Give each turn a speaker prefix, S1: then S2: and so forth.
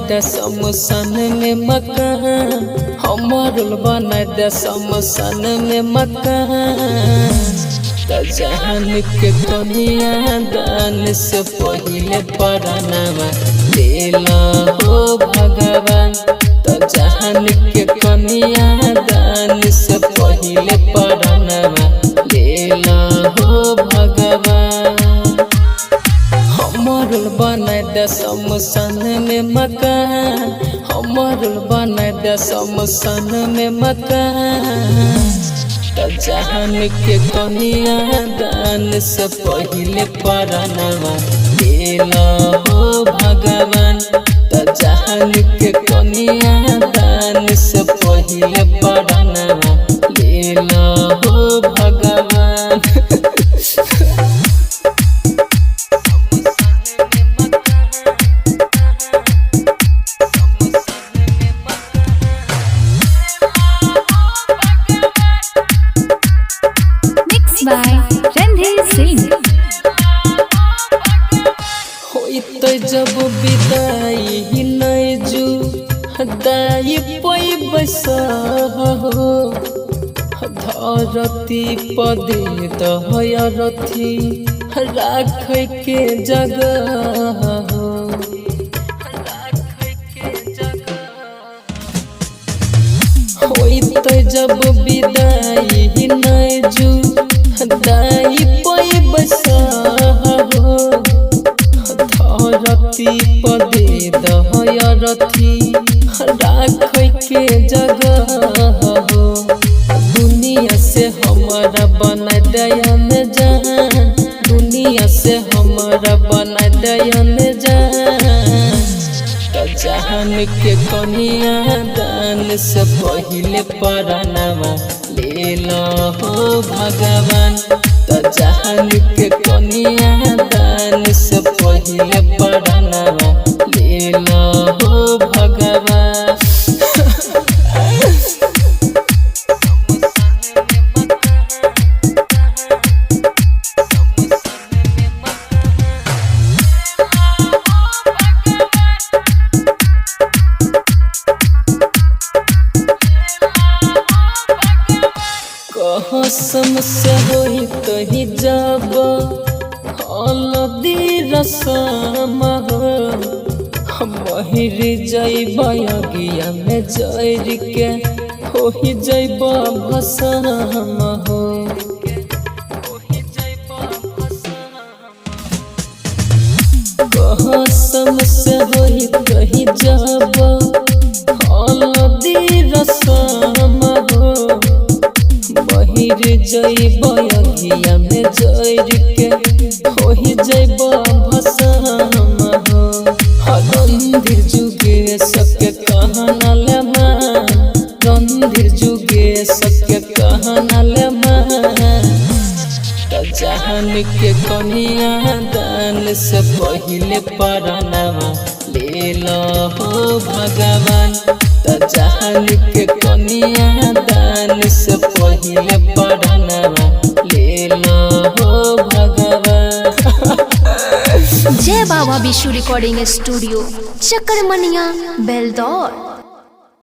S1: दे शमशान में मकान, हमरुल बनाई दे शमशान में मकान। त जहान के कनिया दान से पहिले परानावा लेला हो भगवान। त जहान के कनिया दान से पहिले परानावा लेला हो भगवान। हमरुल बनाई दे शमशान में मकान, हमरुल बनाई दे शमशान में मकान। त जहान के कनिया दान से पहिले परानावा लेला हो भगवान। त जहान के कनिया दान से पहिले परानावा लेला हो भगवान। जब विदाई नहीं जू दाई पई बसा धरती पदे दहयरथी राख के जगह। होइत जब विदाई नहीं जू दाई पई बसा धरती पदे दहयरथी राख के जगह। दुनिया से हमारा बना दयन जान, दुनिया से हमारा बना दयन जान। त जहान के कनिया दान से पहिले परानावा लेला हो भगवान। त जहान के कनिया दान से पहिले परानावा लेला हो भगवान। कसम से होई कही जब हल्दी रसम महिर जैब अगिया में जर के हो जैब भसम हो। कसम से होई कही जब हल्दी रसम महिर जैब अगिया में जर के हो जैब भसम हो। रणधीर जुगे सबके कहना ले मान, रणधीर जुगे सबके कहना ले मान। त जहान के कनिया दान से पहिले परानावा लेला हो भगवान। त जहान के कनिया दान से पहिले परानावा लेला हो भगवान।
S2: जय बाबा विशु रिकॉर्डिंग स्टूडियो, चकरमनिया, बेलदौर।